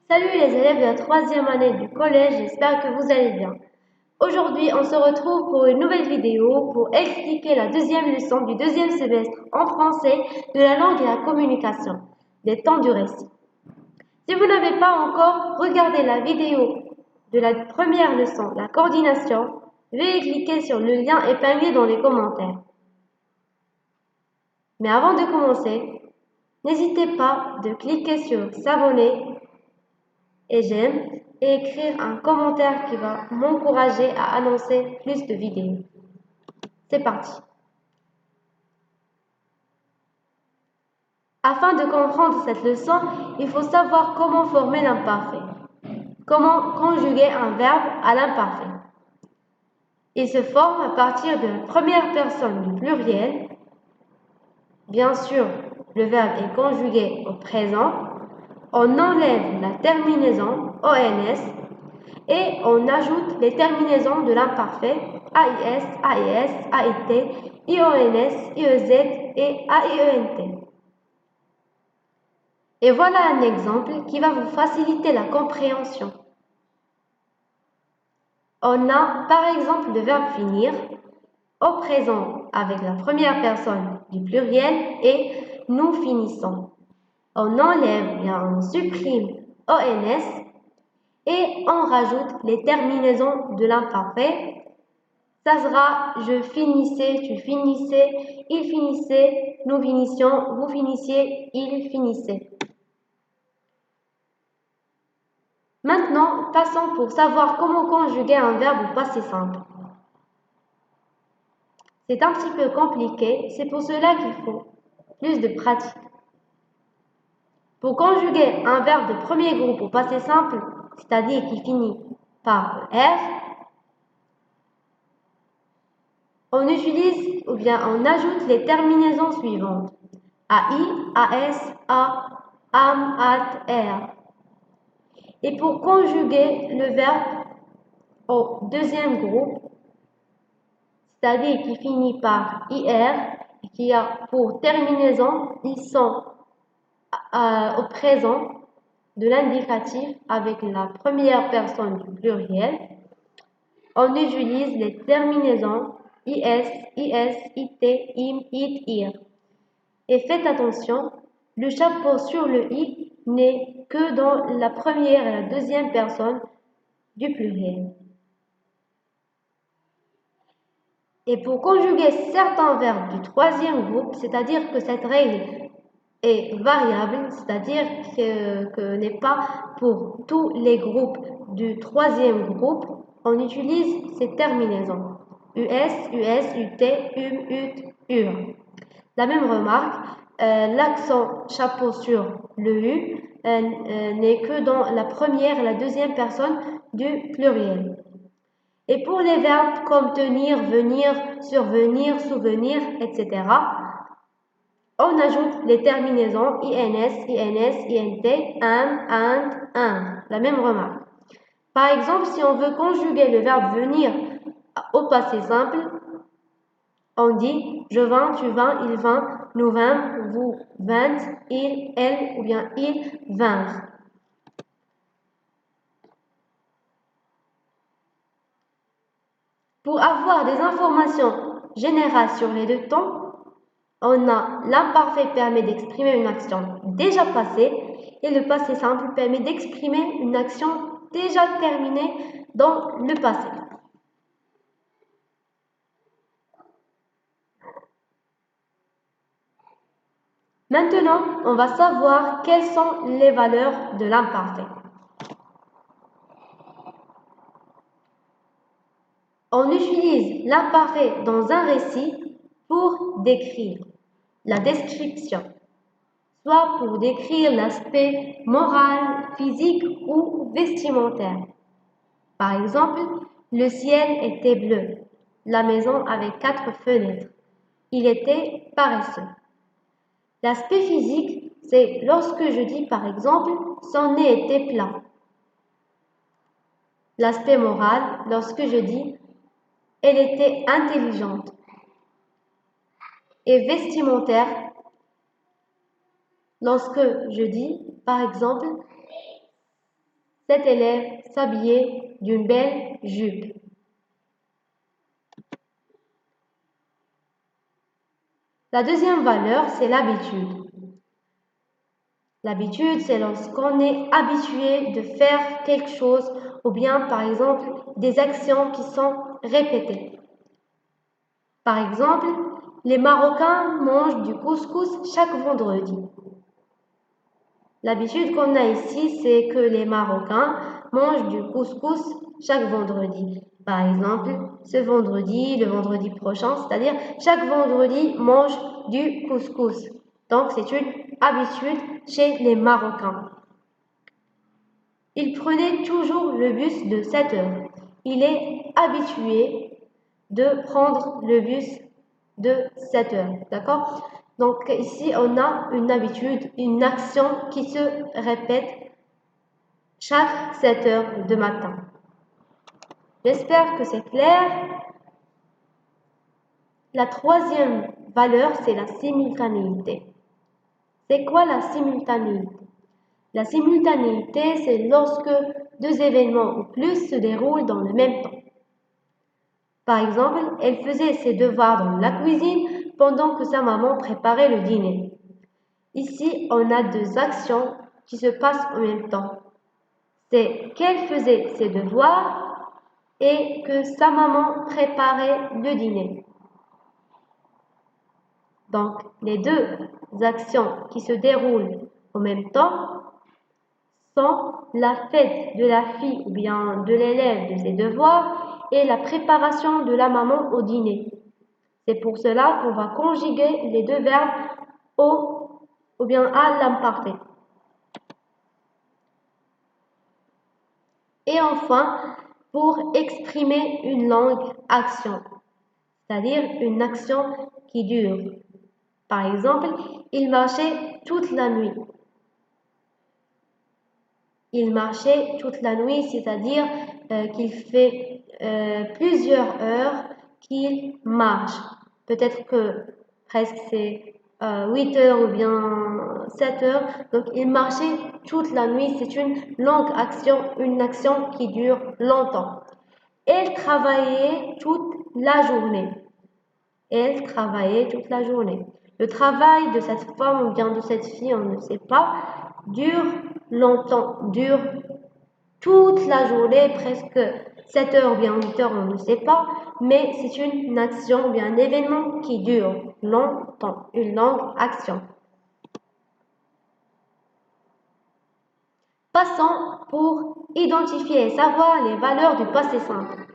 Salut les élèves de la troisième année du collège, j'espère que vous allez bien. Aujourd'hui, on se retrouve pour une nouvelle vidéo pour expliquer la deuxième leçon du deuxième semestre en français de la langue et la communication, des temps du récit. Si vous n'avez pas encore regardé la vidéo de la première leçon, la coordination, veuillez cliquer sur le lien épinglé dans les commentaires. Mais avant de commencer, n'hésitez pas de cliquer sur s'abonner et j'aime et écrire un commentaire qui va m'encourager à annoncer plus de vidéos. C'est parti. Afin de comprendre cette leçon, il faut savoir comment former l'imparfait. Comment conjuguer un verbe à l'imparfait. Il se forme à partir de la première personne du pluriel. Bien sûr, le verbe est conjugué au présent. On enlève la terminaison ONS et on ajoute les terminaisons de l'imparfait AIS, AIS, AIT, IONS, IEZ et AIENT. Et voilà un exemple qui va vous faciliter la compréhension. On a par exemple le verbe finir au présent avec la première personne du pluriel et nous finissons. On enlève, bien on supprime ONS et on rajoute les terminaisons de l'imparfait. Ça sera je finissais, tu finissais, il finissait, nous finissions, vous finissiez, il finissait. Maintenant, passons pour savoir comment conjuguer un verbe au passé simple. C'est un petit peu compliqué, c'est pour cela qu'il faut plus de pratique. Pour conjuguer un verbe de premier groupe au passé simple, c'est-à-dire qui finit par R, on utilise ou bien on ajoute les terminaisons suivantes. AI, AS, A, AM, AT, R. Et pour conjuguer le verbe au deuxième groupe, c'est-à-dire qui finit par IR, et qui a pour terminaison, ils sont au présent de l'indicatif avec la première personne du pluriel, on utilise les terminaisons IS, IS, IT, IM, IT, IR. Et faites attention, le chapeau sur le I n'est que dans la première et la deuxième personne du pluriel. Et pour conjuguer certains verbes du troisième groupe, c'est-à-dire que cette règle est variable, c'est-à-dire que n'est pas pour tous les groupes du troisième groupe, on utilise ces terminaisons US, US, UT, UT, UR. La même remarque, l'accent chapeau sur le U n'est que dans la première et la deuxième personne du pluriel. Et pour les verbes comme tenir, venir, survenir, souvenir, etc., on ajoute les terminaisons INS, INS, INT, and, la même remarque. Par exemple, si on veut conjuguer le verbe venir au passé simple, on dit je vins, tu vins, il vint, nous vîmes, vous vîntes, il, elle ou bien ils vinrent. Pour avoir des informations générales sur les deux temps, on a l'imparfait permet d'exprimer une action déjà passée et le passé simple permet d'exprimer une action déjà terminée dans le passé. Maintenant, on va savoir quelles sont les valeurs de l'imparfait. On utilise l'imparfait dans un récit pour décrire la description, soit pour décrire l'aspect moral, physique ou vestimentaire. Par exemple, le ciel était bleu, la maison avait 4 fenêtres, il était paresseux. L'aspect physique, c'est lorsque je dis par exemple, son nez était plat. L'aspect moral, lorsque je dis, elle était intelligente. Et vestimentaire, lorsque je dis, par exemple, cet élève s'habillait d'une belle jupe. La deuxième valeur, c'est l'habitude. L'habitude, c'est lorsqu'on est habitué de faire quelque chose ou bien, par exemple, des actions qui sont répétées. Par exemple, les Marocains mangent du couscous chaque vendredi. L'habitude qu'on a ici, c'est que les Marocains mangent du couscous chaque vendredi. Par exemple, ce vendredi, le vendredi prochain, c'est-à-dire chaque vendredi mange du couscous. Donc, c'est une habitude chez les Marocains. Il prenait toujours le bus de 7 heures. Il est habitué de prendre le bus de 7 heures. D'accord? Donc ici, on a une habitude, une action qui se répète chaque 7 heures de matin. J'espère que c'est clair. La troisième valeur, c'est la simultanéité. C'est quoi la simultanéité? La simultanéité, c'est lorsque deux événements ou plus se déroulent dans le même temps. Par exemple, elle faisait ses devoirs dans la cuisine pendant que sa maman préparait le dîner. Ici, on a deux actions qui se passent en même temps. C'est qu'elle faisait ses devoirs et que sa maman préparait le dîner. Donc, les deux actions qui se déroulent en même temps sont la fête de la fille ou bien de l'élève de ses devoirs et la préparation de la maman au dîner. C'est pour cela qu'on va conjuguer les deux verbes au ou bien à l'imparfait. Et enfin, pour exprimer une langue action, c'est-à-dire une action qui dure. Par exemple, il marchait toute la nuit. Il marchait toute la nuit, c'est-à-dire qu'il fait plusieurs heures qu'il marche. Peut-être que presque c'est 8 heures ou bien 7 heures. Donc il marchait toute la nuit. C'est une longue action, une action qui dure longtemps. Elle travaillait toute la journée. Elle travaillait toute la journée. Le travail de cette femme ou bien de cette fille, on ne sait pas, dure longtemps, dure toute la journée, presque 7 heures ou bien 8 heures, on ne sait pas, mais c'est une action ou bien un événement qui dure longtemps, une longue action. Passons pour identifier et savoir les valeurs du passé simple.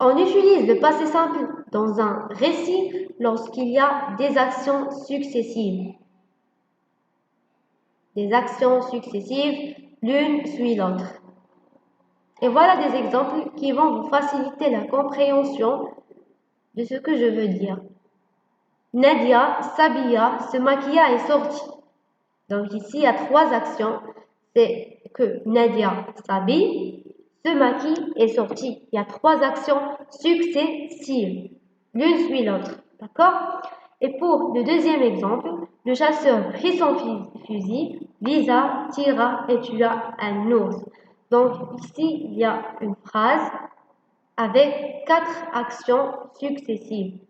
On utilise le passé simple dans un récit lorsqu'il y a des actions successives. Des actions successives, l'une suit l'autre. Et voilà des exemples qui vont vous faciliter la compréhension de ce que je veux dire. Nadia s'habilla, se maquilla et sortit. Donc ici, il y a trois actions. C'est que Nadia s'habille, se maquille et sortit. Il y a trois actions successives. L'une suit l'autre. D'accord? Et pour le deuxième exemple, le chasseur prit son fusil, visa, tira et tua un ours. Donc ici, il y a une phrase avec quatre actions successives.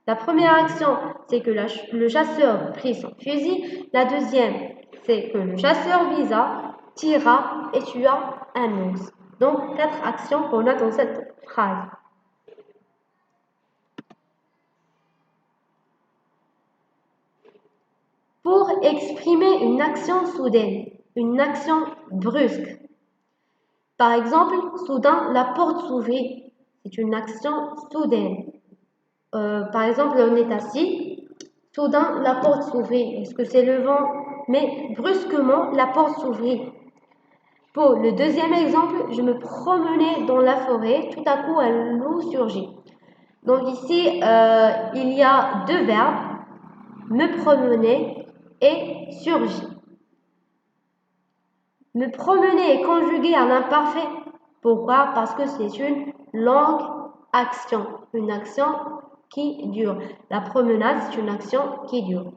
La première action, c'est que le chasseur prit son fusil. La deuxième, c'est que le chasseur visa, tira et tua un ours. Donc, quatre actions qu'on a dans cette phrase. Pour exprimer une action soudaine, une action brusque. Par exemple, soudain, la porte s'ouvrit. C'est une action soudaine. Par exemple, on est assis. Soudain, la porte s'ouvrit. Est-ce que c'est le vent? Mais brusquement, la porte s'ouvrit. Pour le deuxième exemple, je me promenais dans la forêt. Tout à coup, un loup surgit. Donc ici, il y a deux verbes, me promener et surgit. Me promener est conjugué à l'imparfait. Pourquoi? Parce que c'est une longue action, une action qui dure. La promenade, c'est une action qui dure.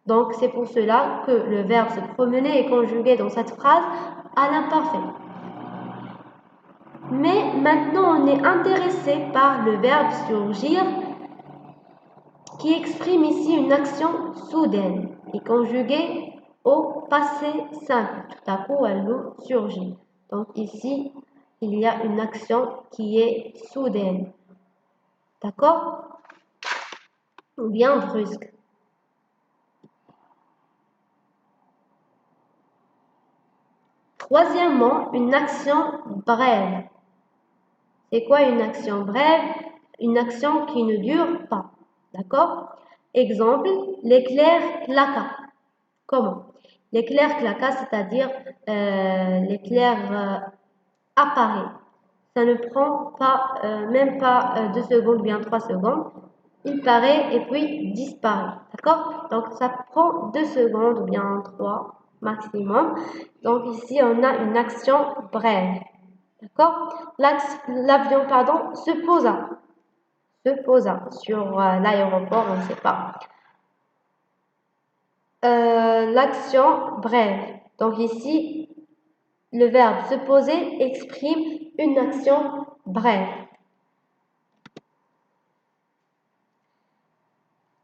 Donc, c'est pour cela que le verbe se promener est conjugué dans cette phrase à l'imparfait. Mais maintenant, on est intéressé par le verbe surgir qui exprime ici une action soudaine et conjuguée au passé simple. Tout à coup, elle nous surgit. Donc ici, il y a une action qui est soudaine. D'accord? Ou bien brusque. Troisièmement, une action brève. C'est quoi une action brève? Une action qui ne dure pas. D'accord? Exemple, l'éclair claqua. Comment? L'éclair claqua, c'est-à-dire l'éclair apparaît. Ça ne prend pas, même pas 2 secondes, bien 3 secondes. Il paraît et puis disparaît. D'accord? Donc ça prend 2 secondes ou bien 3 maximum. Donc ici, on a une action brève. D'accord? L'avion, se posa sur l'aéroport, on ne sait pas. L'action brève. Donc ici, le verbe se poser exprime une action brève.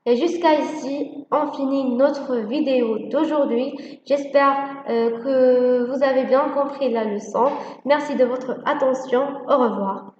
Et jusqu'à ici, on finit notre vidéo d'aujourd'hui. J'espère que vous avez bien compris la leçon. Merci de votre attention. Au revoir.